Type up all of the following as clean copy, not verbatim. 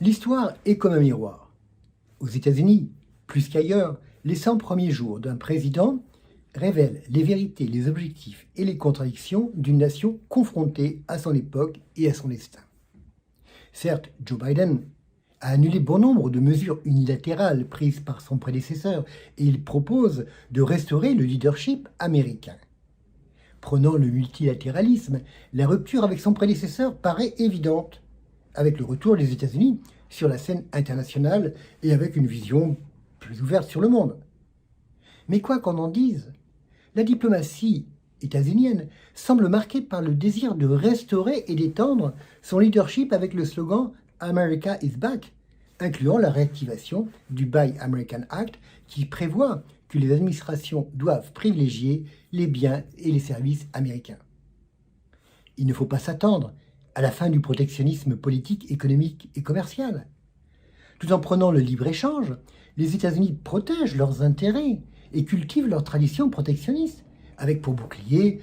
L'histoire est comme un miroir. Aux États-Unis, plus qu'ailleurs, les 100 premiers jours d'un président révèlent les vérités, les objectifs et les contradictions d'une nation confrontée à son époque et à son destin. Certes, Joe Biden a annulé bon nombre de mesures unilatérales prises par son prédécesseur et il propose de restaurer le leadership américain. Prenant le multilatéralisme, la rupture avec son prédécesseur paraît évidente, avec le retour des États-Unis sur la scène internationale et avec une vision plus ouverte sur le monde. Mais quoi qu'on en dise, la diplomatie états-unienne semble marquée par le désir de restaurer et d'étendre son leadership avec le slogan « America is back », incluant la réactivation du Buy American Act qui prévoit que les administrations doivent privilégier les biens et les services américains. Il ne faut pas s'attendre à la fin du protectionnisme politique, économique et commercial. Tout en prenant le libre-échange, les États-Unis protègent leurs intérêts et cultivent leurs traditions protectionnistes, avec pour bouclier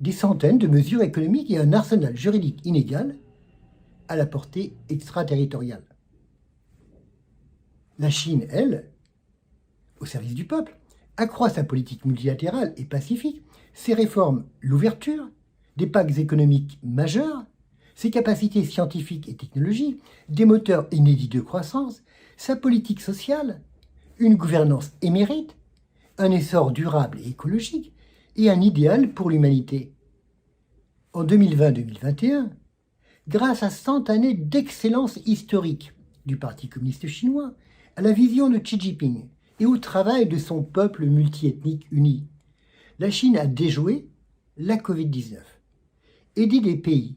des centaines de mesures économiques et un arsenal juridique inégal à la portée extraterritoriale. La Chine, elle, au service du peuple, accroît sa politique multilatérale et pacifique, ses réformes, l'ouverture, des pactes économiques majeurs, ses capacités scientifiques et technologiques, des moteurs inédits de croissance, sa politique sociale, une gouvernance émérite, un essor durable et écologique, et un idéal pour l'humanité. En 2020-2021, grâce à 100 années d'excellence historique du Parti communiste chinois, à la vision de Xi Jinping et au travail de son peuple multiethnique uni, la Chine a déjoué la Covid-19, aidé des pays,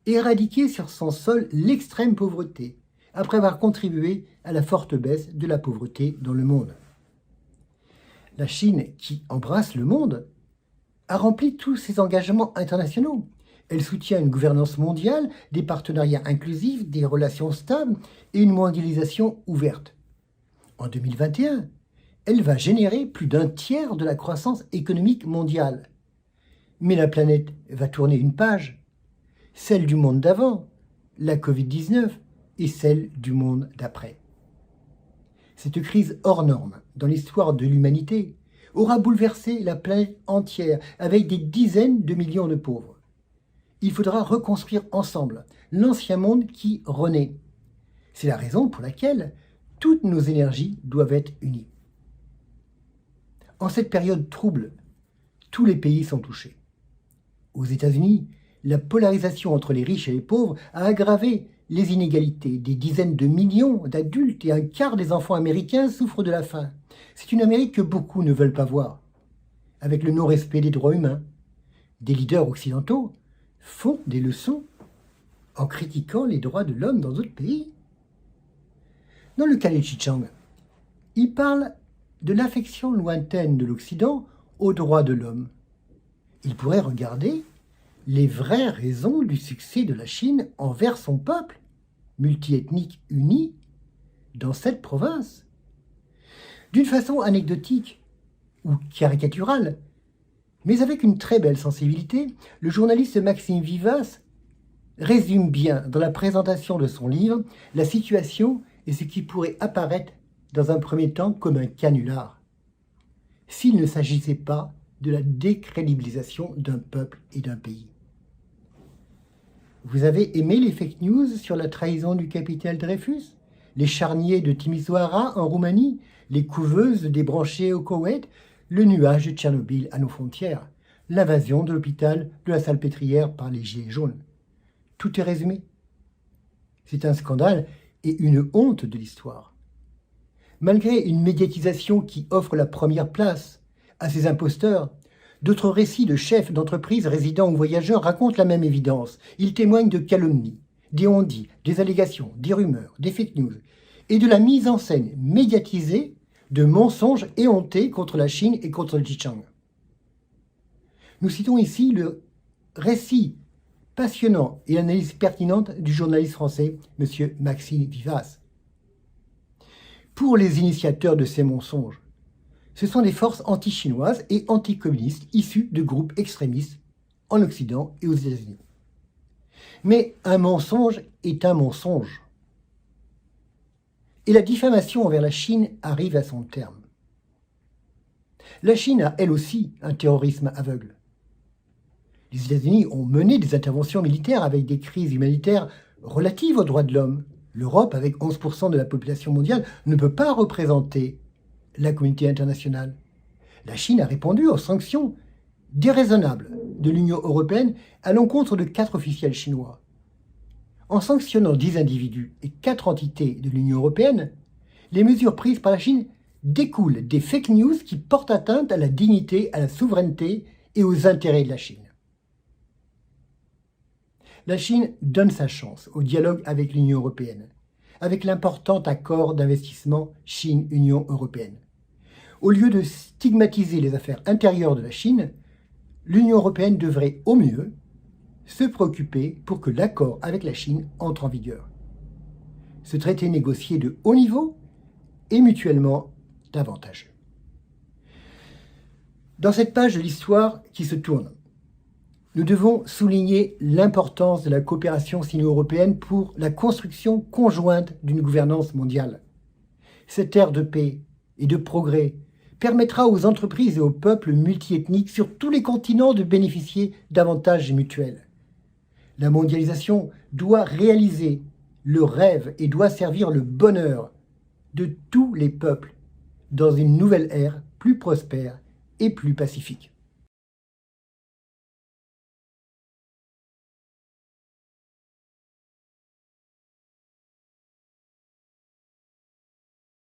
éradiqué sur son sol l'extrême pauvreté, après avoir contribué à la forte baisse de la pauvreté dans le monde. La Chine, qui embrasse le monde, a rempli tous ses engagements internationaux. Elle soutient une gouvernance mondiale, des partenariats inclusifs, des relations stables et une mondialisation ouverte. En 2021, elle va générer plus d'un tiers de la croissance économique mondiale. Mais la planète va tourner une page, celle du monde d'avant, la Covid-19, et celle du monde d'après. Cette crise hors norme dans l'histoire de l'humanité aura bouleversé la planète entière avec des dizaines de millions de pauvres. Il faudra reconstruire ensemble l'ancien monde qui renaît. C'est la raison pour laquelle toutes nos énergies doivent être unies. En cette période trouble, tous les pays sont touchés. Aux États-Unis, la polarisation entre les riches et les pauvres a aggravé les inégalités. Des dizaines de millions d'adultes et un quart des enfants américains souffrent de la faim. C'est une Amérique que beaucoup ne veulent pas voir. Avec le non-respect des droits humains, des leaders occidentaux font des leçons en critiquant les droits de l'homme dans d'autres pays. Dans le cas de Xinjiang, il parle de l'affection lointaine de l'Occident aux droits de l'homme. Il pourrait regarder les vraies raisons du succès de la Chine envers son peuple, multiethnique uni, dans cette province. D'une façon anecdotique ou caricaturale, mais avec une très belle sensibilité, le journaliste Maxime Vivas résume bien dans la présentation de son livre la situation et ce qui pourrait apparaître dans un premier temps comme un canular, s'il ne s'agissait pas de la décrédibilisation d'un peuple et d'un pays. Vous avez aimé les fake news sur la trahison du capitaine Dreyfus, les charniers de Timisoara en Roumanie, les couveuses débranchées au Koweït, le nuage de Tchernobyl à nos frontières, l'invasion de l'hôpital de la Salpêtrière par les Gilets jaunes. Tout est résumé. C'est un scandale et une honte de l'histoire. Malgré une médiatisation qui offre la première place à ces imposteurs, d'autres récits de chefs d'entreprise résidents ou voyageurs racontent la même évidence. Ils témoignent de calomnies, des on-dit, des allégations, des rumeurs, des fake news et de la mise en scène médiatisée de mensonges éhontés contre la Chine et contre le Xinjiang. Nous citons ici le récit passionnant et l'analyse pertinente du journaliste français M. Maxime Vivas. Pour les initiateurs de ces mensonges, ce sont des forces anti-chinoises et anti-communistes issues de groupes extrémistes en Occident et aux États-Unis. Mais un mensonge est un mensonge. et la diffamation envers la Chine arrive à son terme. La Chine a elle aussi un terrorisme aveugle. Les États-Unis ont mené des interventions militaires avec des crises humanitaires relatives aux droits de l'homme. L'Europe, avec 11% de la population mondiale, ne peut pas représenter la communauté internationale. La Chine a répondu aux sanctions déraisonnables de l'Union européenne à l'encontre de 4 officiels chinois. En sanctionnant 10 individus et 4 entités de l'Union européenne, les mesures prises par la Chine découlent des fake news qui portent atteinte à la dignité, à la souveraineté et aux intérêts de la Chine. La Chine donne sa chance au dialogue avec l'Union européenne, avec l'important accord d'investissement Chine-Union européenne. Au lieu de stigmatiser les affaires intérieures de la Chine, l'Union européenne devrait au mieux se préoccuper pour que l'accord avec la Chine entre en vigueur. Ce traité négocié de haut niveau est mutuellement avantageux. Dans cette page de l'histoire qui se tourne, nous devons souligner l'importance de la coopération sino-européenne pour la construction conjointe d'une gouvernance mondiale. Cette ère de paix et de progrès permettra aux entreprises et aux peuples multiethniques sur tous les continents de bénéficier d'avantages mutuels. La mondialisation doit réaliser le rêve et doit servir le bonheur de tous les peuples dans une nouvelle ère plus prospère et plus pacifique.